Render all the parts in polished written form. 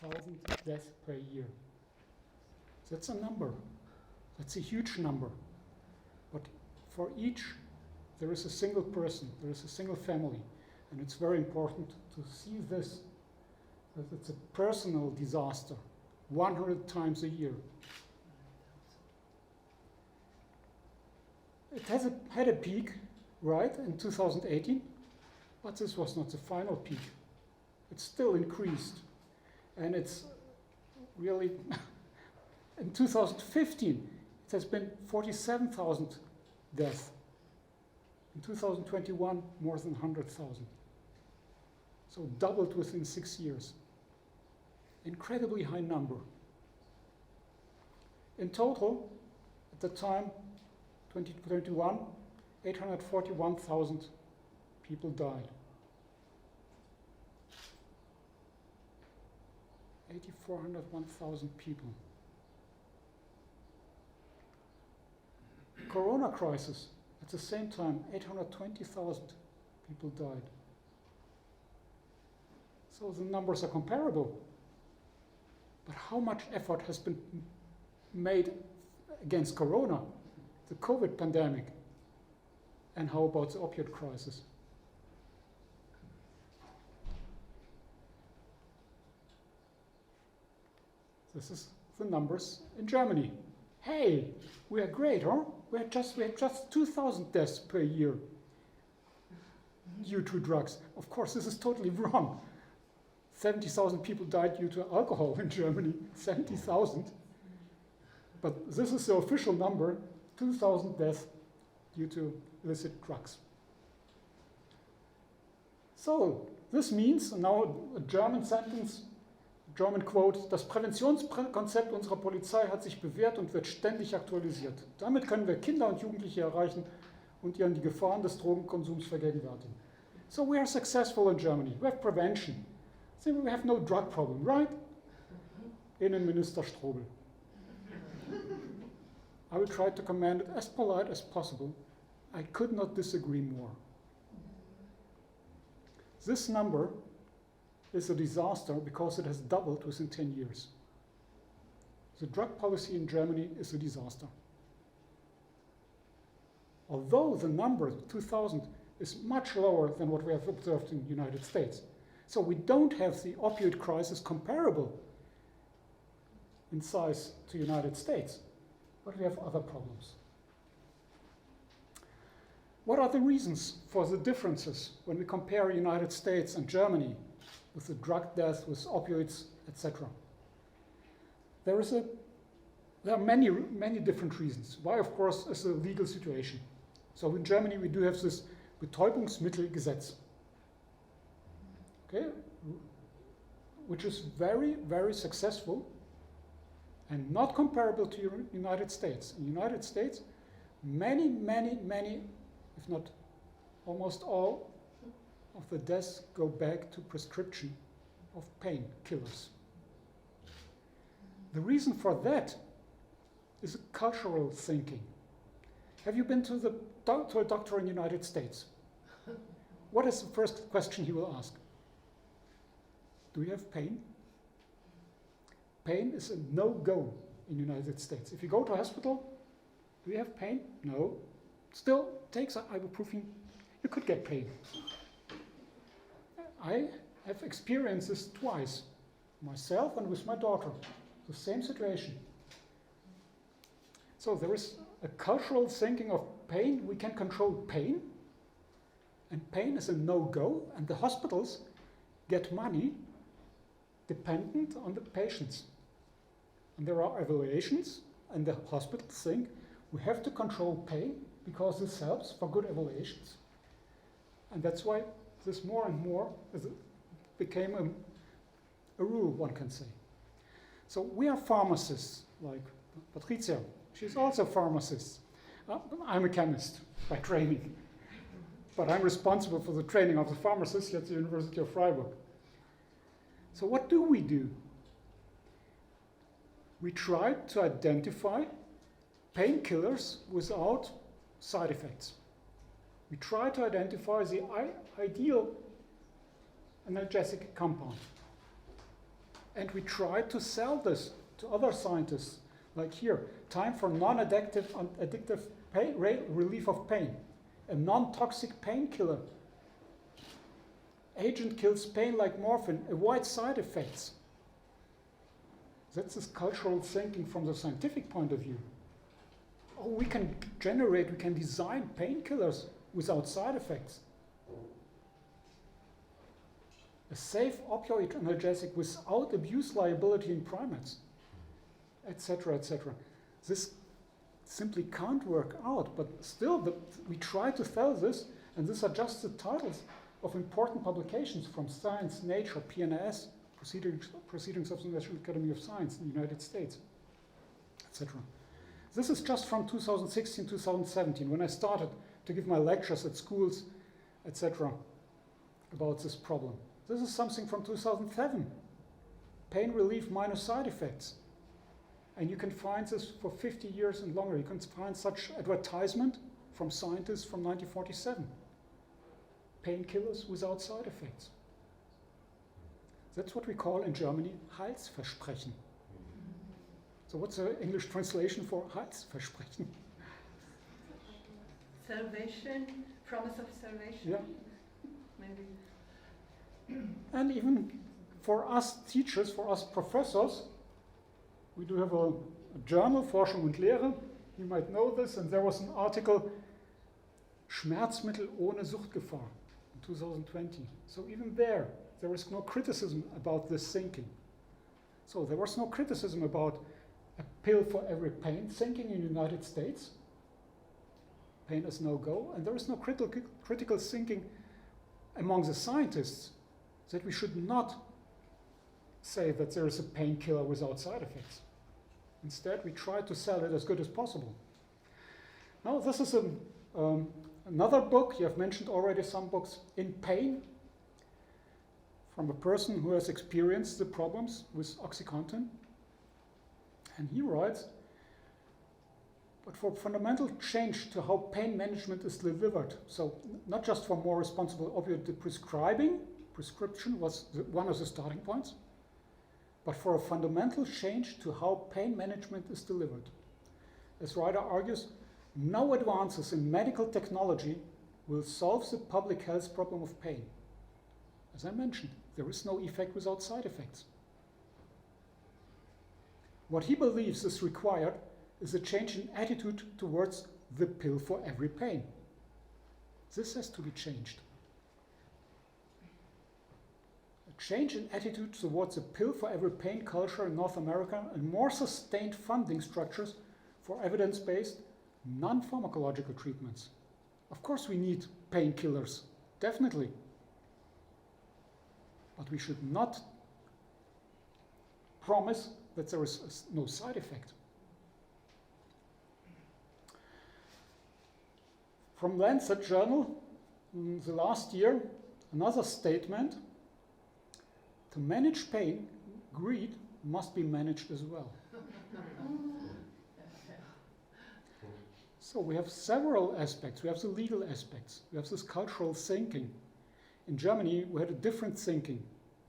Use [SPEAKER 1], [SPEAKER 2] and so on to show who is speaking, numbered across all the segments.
[SPEAKER 1] 100,000 deaths per year. That's a number. That's a huge number. But for each, there is a single person, there is a single family. And it's very important to see this, that it's a personal disaster, 100 times a year. It had a peak, right, in 2018, but this was not the final peak. It still increased. And it's really, in 2015, it has been 47,000 deaths. In 2021, more than 100,000. So doubled within 6 years. Incredibly high number. In total, at the time, 2021, 841,000 people died. 8,401,000 people. Corona crisis, at the same time, 820,000 people died. So the numbers are comparable. But how much effort has been made against Corona, the COVID pandemic? And how about the opioid crisis? This is the numbers in Germany. Hey, we are great, huh? We have just 2,000 deaths per year due to drugs. Of course, this is totally wrong. 70,000 people died due to alcohol in Germany. 70,000. But this is the official number: 2,000 deaths due to illicit drugs. So this means, now a German sentence, German quote: Das Präventionskonzept unserer Polizei hat sich bewährt und wird ständig aktualisiert. Damit können wir Kinder und Jugendliche erreichen und ihnen die Gefahren des Drogenkonsums vergegenwärtigen. So we are successful in Germany. We have prevention. So we have no drug problem, right? Innenminister Strobel. I will try to command it as polite as possible. I could not disagree more. This number is a disaster because it has doubled within 10 years. The drug policy in Germany is a disaster. Although the number, 2,000, is much lower than what we have observed in the United States. So we don't have the opioid crisis comparable in size to the United States, but we have other problems. What are the reasons for the differences when we compare the United States and Germany with the drug death, with opioids, etc.? There are many different reasons. Why, of course, is the legal situation. So in Germany we do have this Betäubungsmittelgesetz, okay, which is very, very successful and not comparable to the United States. In the United States, many, if not almost all, of the deaths go back to prescription of painkillers. The reason for that is a cultural thinking. Have you been to a doctor in the United States? What is the first question he will ask? Do you have pain? Pain is a no-go in the United States. If you go to a hospital, do you have pain? No. Still, take some ibuprofen, you could get pain. I have experienced this twice, myself and with my daughter, the same situation. So there is a cultural thinking of pain. We can control pain, and pain is a no-go, and the hospitals get money dependent on the patients. And there are evaluations, and the hospitals think we have to control pain because this helps for good evaluations. And that's why this more and more became a rule, one can say. So we are pharmacists, like Patricia. She's also a pharmacist. I'm a chemist by training, but I'm responsible for the training of the pharmacists at the University of Freiburg. So what do? We try to identify painkillers without side effects. We try to identify the ideal analgesic compound. And we tried to sell this to other scientists, like here, time for non-addictive addictive pain, relief of pain, a non-toxic painkiller. Agent kills pain like morphine, avoid side effects. That's this cultural thinking from the scientific point of view. Oh, we can design painkillers without side effects. A safe opioid analgesic without abuse liability in primates, etc., etc. This simply can't work out, but still we try to sell this, and these are just the titles of important publications from Science, Nature, PNAS, Proceedings of the National Academy of Science in the United States, etc. This is just from 2016, 2017, when I started to give my lectures at schools, etc., about this problem. This is something from 2007, pain relief minus side effects. And you can find this for 50 years and longer. You can find such advertisement from scientists from 1947. Painkillers without side effects. That's what we call in Germany Heilsversprechen. So what's the English translation for Heilsversprechen?
[SPEAKER 2] Salvation, promise of salvation.
[SPEAKER 1] Yeah.
[SPEAKER 2] Maybe.
[SPEAKER 1] And even for us teachers, for us professors, we do have a journal, Forschung und Lehre. You might know this, and there was an article, Schmerzmittel ohne Suchtgefahr, in 2020. So even there was no criticism about this thinking. So there was no criticism about a pill for every pain thinking in the United States. Pain is no go, and there is no critical thinking among the scientists that we should not say that there is a painkiller without side effects. Instead, we try to sell it as good as possible. Now, this is another book. You have mentioned already some books, In Pain, from a person who has experienced the problems with OxyContin. And he writes, but for fundamental change to how pain management is delivered, so not just for more responsible opioid prescription was one of the starting points, but for a fundamental change to how pain management is delivered. As Ryder argues, no advances in medical technology will solve the public health problem of pain. As I mentioned, there is no effect without side effects. What he believes is required is a change in attitude towards the pill for every pain. This has to be changed. A change in attitude towards a pill for every pain culture in North America and more sustained funding structures for evidence-based, non-pharmacological treatments. Of course we need painkillers, definitely. But we should not promise that there is no side effect. From Lancet Journal, in the last year, another statement: to manage pain, greed must be managed as well. So we have several aspects. We have the legal aspects. We have this cultural thinking. In Germany, we had a different thinking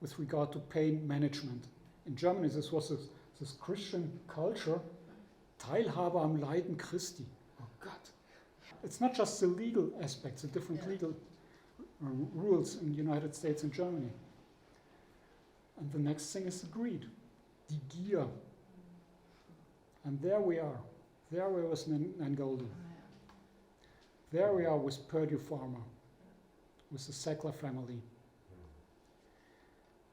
[SPEAKER 1] with regard to pain management. In Germany, this was this Christian culture, Teilhabe am Leiden Christi. Oh God. It's not just the legal aspects, the different legal rules in the United States and Germany. And the next thing is the greed, die Gier. And there we are. There we are with Nangoldin. There we are with Purdue Pharma, with the Sackler family.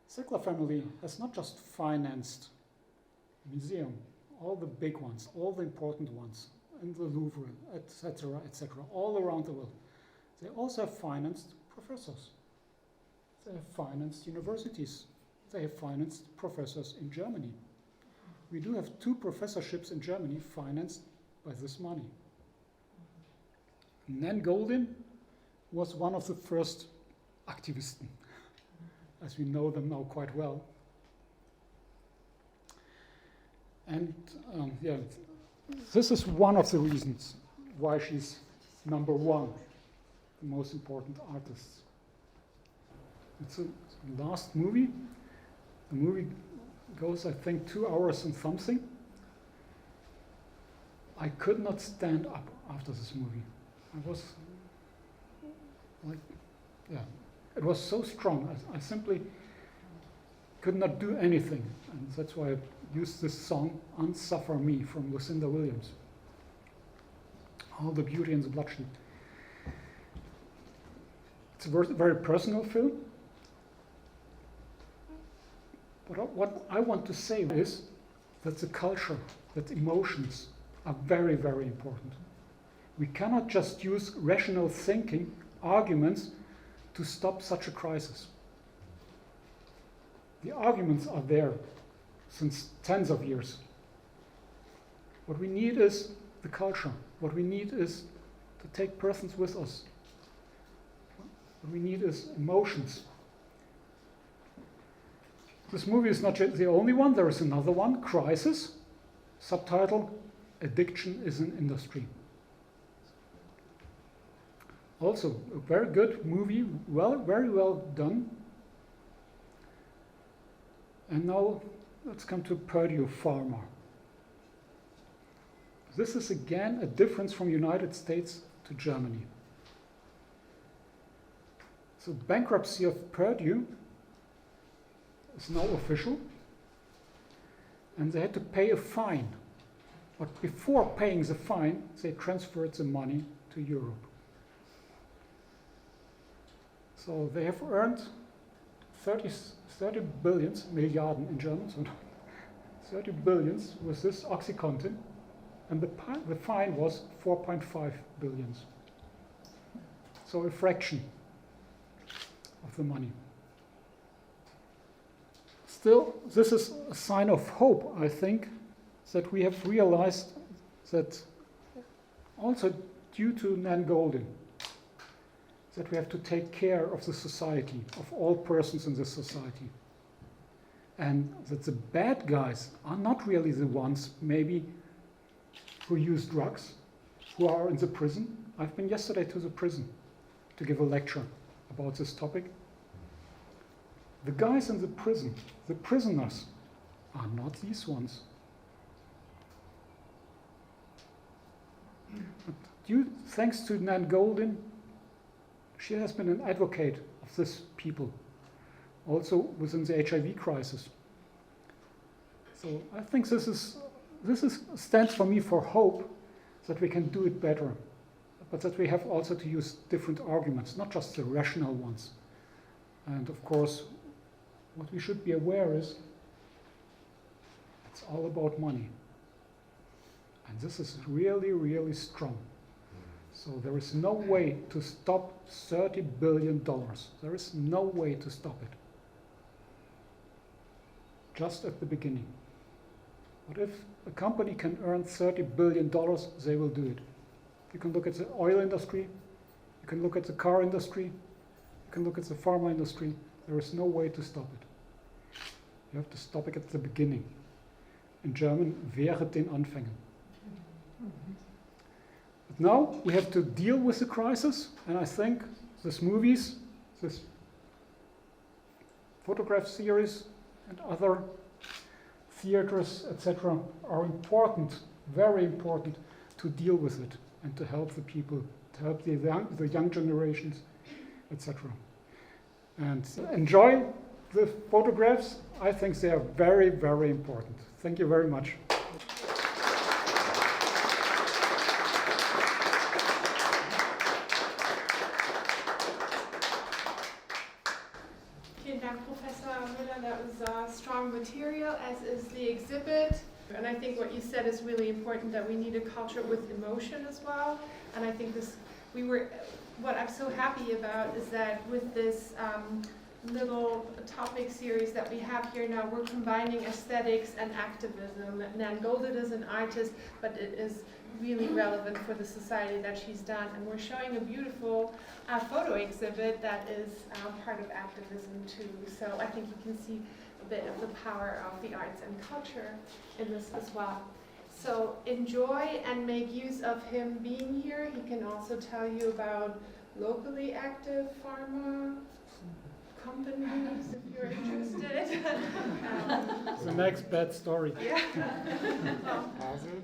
[SPEAKER 1] Sackler family has not just financed museum, all the big ones, all the important ones, in the Louvre, etc., all around the world. They also have financed professors. They have financed universities. They have financed professors in Germany. We do have 2 professorships in Germany financed by this money. Nangoldin was one of the first Aktivisten, as we know them now quite well. And this is one of the reasons why she's number 1, the most important artist. It's the last movie. The movie goes, I think, 2 hours and something. I could not stand up after this movie. I was like, yeah, it was so strong. I simply could not do anything. And that's why I used this song, Unsuffer Me, from Lucinda Williams. All the beauty and the bloodshed. It's a very personal film. But what I want to say is that the culture, that emotions are very, very important. We cannot just use rational thinking, arguments, to stop such a crisis. The arguments are there since tens of years. What we need is the culture. What we need is to take persons with us. What we need is emotions. This movie is not the only one. There is another one, Crisis, subtitle, Addiction is an Industry. Also, a very good movie, very well done. And now let's come to Purdue Pharma. This is again a difference from United States to Germany. So bankruptcy of Purdue is now official, and they had to pay a fine. But before paying the fine, they transferred the money to Europe. So they have earned 30 billions, Milliarden in German, so 30 billions with this OxyContin, and the fine was 4.5 billions. So a fraction of the money. Still, this is a sign of hope, I think, that we have realized that also due to Nan Goldin, that we have to take care of the society, of all persons in this society. And that the bad guys are not really the ones, maybe, who use drugs, who are in the prison. I've been yesterday to the prison to give a lecture about this topic. The guys in the prison, the prisoners, are not these ones. But thanks to Nan Goldin, she has been an advocate of this people, also within the HIV crisis. So I think this stands for me for hope that we can do it better, but that we have also to use different arguments, not just the rational ones. And of course, what we should be aware is it's all about money. And this is really, really strong. So there is no way to stop $30 billion. There is no way to stop it. Just at the beginning. But if a company can earn $30 billion, they will do it. You can look at the oil industry, you can look at the car industry, you can look at the pharma industry. There is no way to stop it. You have to stop it at the beginning. In German, während den Anfängen. But now we have to deal with the crisis, and I think these movies, this photograph series, and other theaters, etc., are important, very important, to deal with it and to help the people, to help the young generations, etc. And enjoy the photographs. I think they are very, very important. Thank you very much.
[SPEAKER 3] That was strong material, as is the exhibit. And I think what you said is really important, that we need a culture with emotion as well. And I think what I'm so happy about is that with this little topic series that we have here now, we're combining aesthetics and activism. Nan Goldin is an artist, but it is really relevant for the society that she's done. And we're showing a beautiful photo exhibit that is part of activism too. So I think you can see a bit of the power of the arts and culture in this as well. So enjoy and make use of him being here. He can also tell you about locally active pharma companies if you're interested.
[SPEAKER 1] the next bad story.
[SPEAKER 3] Yeah.
[SPEAKER 1] Hazard.